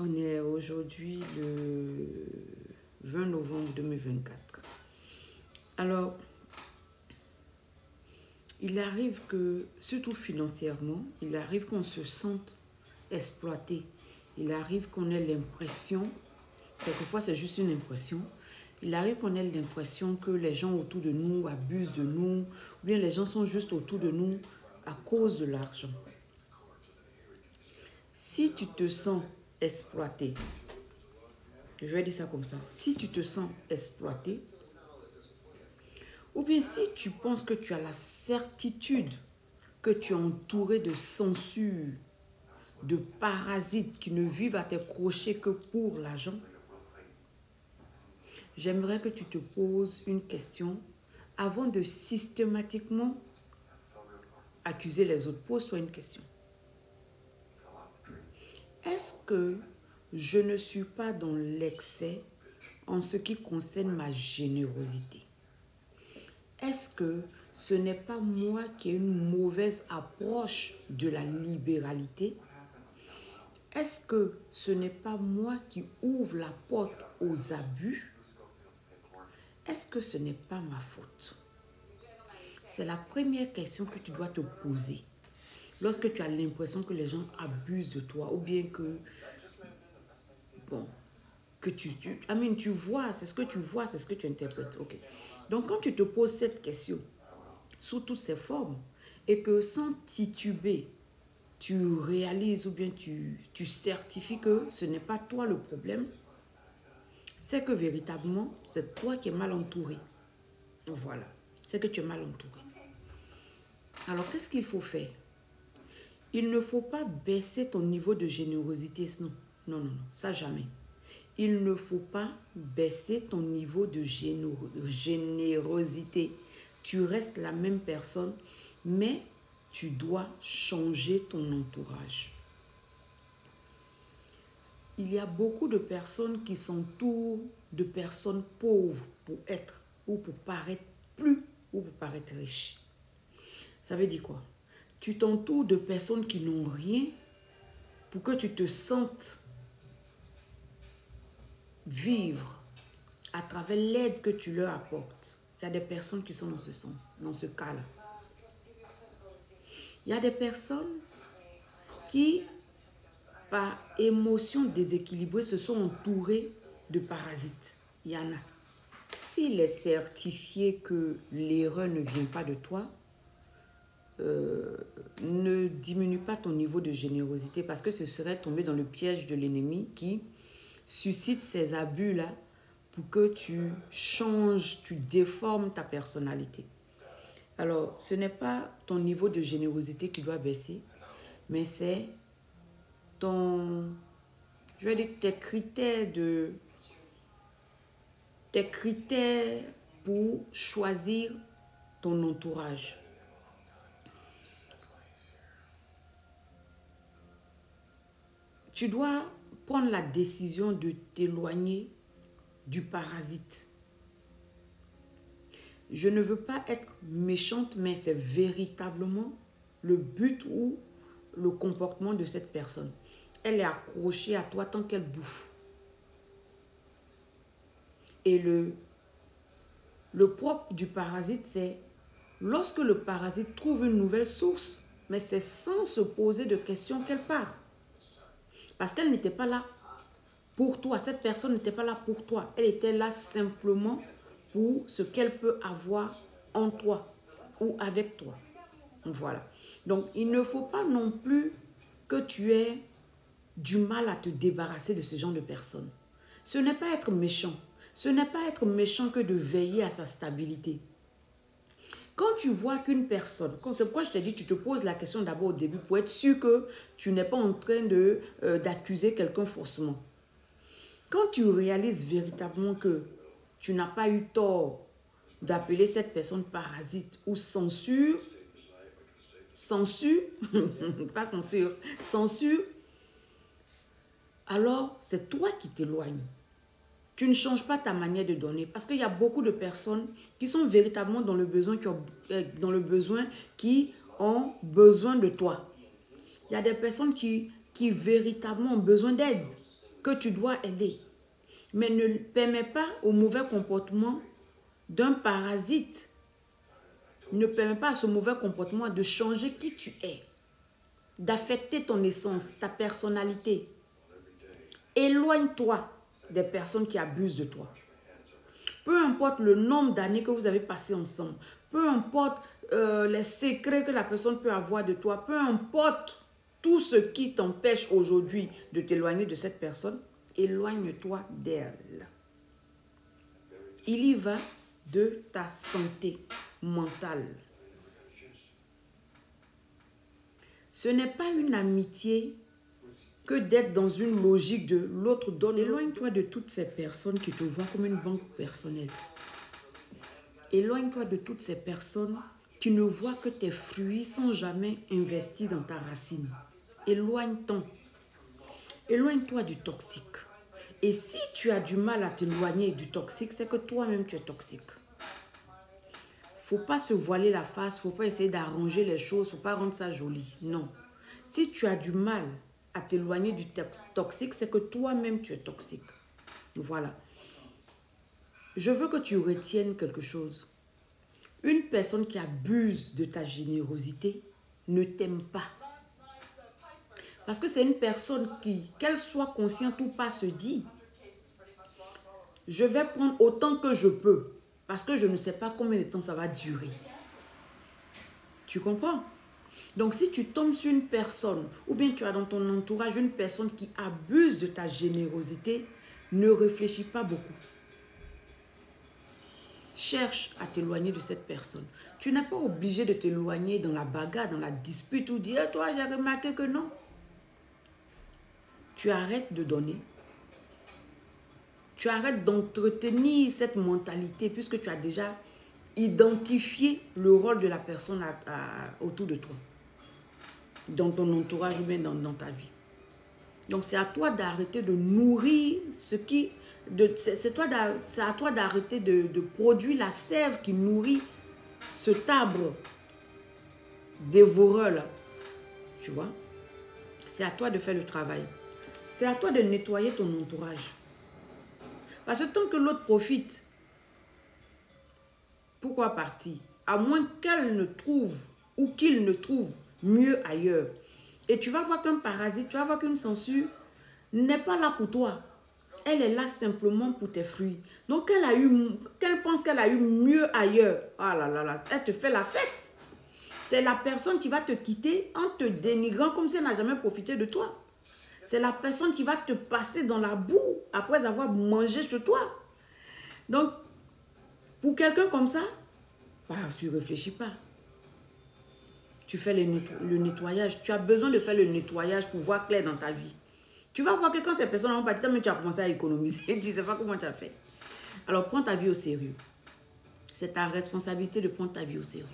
On est aujourd'hui le 20 novembre 2024. Alors, il arrive que, surtout financièrement, il arrive qu'on se sente exploité. Il arrive qu'on ait l'impression, quelquefois c'est juste une impression, il arrive qu'on ait l'impression que les gens autour de nous abusent de nous, ou bien les gens sont juste autour de nous à cause de l'argent. Si tu te sens exploité, je vais dire ça comme ça, si tu te sens exploité, ou bien si tu penses que tu as la certitude que tu es entouré de censure, de parasites qui ne vivent à tes crochets que pour l'argent, j'aimerais que tu te poses une question avant de systématiquement accuser les autres. Pose-toi une question. Est-ce que je ne suis pas dans l'excès en ce qui concerne ma générosité? Est-ce que ce n'est pas moi qui ai une mauvaise approche de la libéralité? Est-ce que ce n'est pas moi qui ouvre la porte aux abus? Est-ce que ce n'est pas ma faute? C'est la première question que tu dois te poser. Lorsque tu as l'impression que les gens abusent de toi, ou bien que, bon, que tu vois, c'est ce que tu vois, c'est ce que tu interprètes. Ok. Donc, quand tu te poses cette question, sous toutes ses formes, et que sans tituber, tu réalises ou bien tu certifies que ce n'est pas toi le problème, c'est que véritablement, c'est toi qui es mal entouré. Voilà, c'est que tu es mal entouré. Alors, qu'est-ce qu'il faut faire? Il ne faut pas baisser ton niveau de générosité, non. Non, non, non, ça jamais. Il ne faut pas baisser ton niveau de générosité. Tu restes la même personne, mais tu dois changer ton entourage. Il y a beaucoup de personnes qui s'entourent de personnes pauvres pour être ou pour paraître plus ou pour paraître riches. Ça veut dire quoi? Tu t'entoures de personnes qui n'ont rien pour que tu te sentes vivre à travers l'aide que tu leur apportes. Il y a des personnes qui sont dans ce sens, dans ce cas-là. Il y a des personnes qui, par émotion déséquilibrée, se sont entourées de parasites. Il y en a. S'il est certifié que l'erreur ne vient pas de toi, ne diminue pas ton niveau de générosité parce que ce serait tomber dans le piège de l'ennemi qui suscite ces abus-là pour que tu changes, tu déformes ta personnalité. Alors, ce n'est pas ton niveau de générosité qui doit baisser, mais c'est ton, je vais dire, tes critères pour choisir ton entourage. Tu dois prendre la décision de t'éloigner du parasite. Je ne veux pas être méchante, mais c'est véritablement le but ou le comportement de cette personne. Elle est accrochée à toi tant qu'elle bouffe. Et le propre du parasite, c'est lorsque le parasite trouve une nouvelle source, mais c'est sans se poser de questions qu'elle part. Parce qu'elle n'était pas là pour toi. Cette personne n'était pas là pour toi. Elle était là simplement pour ce qu'elle peut avoir en toi ou avec toi. Voilà. Donc, il ne faut pas non plus que tu aies du mal à te débarrasser de ce genre de personnes. Ce n'est pas être méchant. Ce n'est pas être méchant que de veiller à sa stabilité. Quand tu vois qu'une personne, c'est pourquoi je t'ai dit, tu te poses la question d'abord au début pour être sûr que tu n'es pas en train d'accuser quelqu'un faussement. Quand tu réalises véritablement que tu n'as pas eu tort d'appeler cette personne parasite ou censure, pas censure, censure, alors c'est toi qui t'éloignes. Tu ne changes pas ta manière de donner parce qu'il y a beaucoup de personnes qui sont véritablement dans le besoin, qui ont besoin de toi. Il y a des personnes qui véritablement ont besoin d'aide. que tu dois aider. Mais ne permets pas au mauvais comportement d'un parasite. Ne permets pas à ce mauvais comportement de changer qui tu es, d'affecter ton essence, ta personnalité. Éloigne-toi des personnes qui abusent de toi. Peu importe le nombre d'années que vous avez passé ensemble, peu importe les secrets que la personne peut avoir de toi, peu importe tout ce qui t'empêche aujourd'hui de t'éloigner de cette personne, éloigne-toi d'elle. Il y va de ta santé mentale. Ce n'est pas une amitié que d'être dans une logique de l'autre donne. Éloigne-toi de toutes ces personnes qui te voient comme une banque personnelle. Éloigne-toi de toutes ces personnes qui ne voient que tes fruits sans jamais investir dans ta racine. Éloigne-toi du toxique. Et si tu as du mal à t'éloigner du toxique, c'est que toi-même tu es toxique. Faut pas se voiler la face, faut pas essayer d'arranger les choses, faut pas rendre ça joli. Non. Si tu as du mal à t'éloigner du toxique, c'est que toi-même tu es toxique. Voilà. Je veux que tu retiennes quelque chose. Une personne qui abuse de ta générosité ne t'aime pas. Parce que c'est une personne qui, qu'elle soit consciente ou pas, se dit, je vais prendre autant que je peux. Parce que je ne sais pas combien de temps ça va durer. Tu comprends? Donc, si tu tombes sur une personne, ou bien tu as dans ton entourage une personne qui abuse de ta générosité, ne réfléchis pas beaucoup. Cherche à t'éloigner de cette personne. Tu n'es pas obligé de t'éloigner dans la bagarre, dans la dispute, ou dire, eh, toi, j'ai remarqué que non. Tu arrêtes de donner. Tu arrêtes d'entretenir cette mentalité puisque tu as déjà identifié le rôle de la personne autour de toi, dans ton entourage ou bien dans ta vie. Donc, c'est à toi d'arrêter de nourrir ce qui... C'est à toi d'arrêter de produire la sève qui nourrit cet arbre dévoreur là. Tu vois? C'est à toi de faire le travail. C'est à toi de nettoyer ton entourage. Parce que tant que l'autre profite, pourquoi partir? À moins qu'elle ne trouve ou qu'il ne trouve mieux ailleurs. Et tu vas voir qu'un parasite, tu vas voir qu'une censure n'est pas là pour toi. Elle est là simplement pour tes fruits. Donc, qu'elle pense qu'elle a eu mieux ailleurs. Ah là là là, elle te fait la fête. C'est la personne qui va te quitter en te dénigrant comme si elle n'a jamais profité de toi. C'est la personne qui va te passer dans la boue après avoir mangé chez toi. Donc, pour quelqu'un comme ça, bah, tu ne réfléchis pas. Tu fais le nettoyage. Tu as besoin de faire le nettoyage pour voir clair dans ta vie. Tu vas voir que quand ces personnes vont partir, tu as commencé à économiser. Tu ne sais pas comment tu as fait. Alors, prends ta vie au sérieux. C'est ta responsabilité de prendre ta vie au sérieux.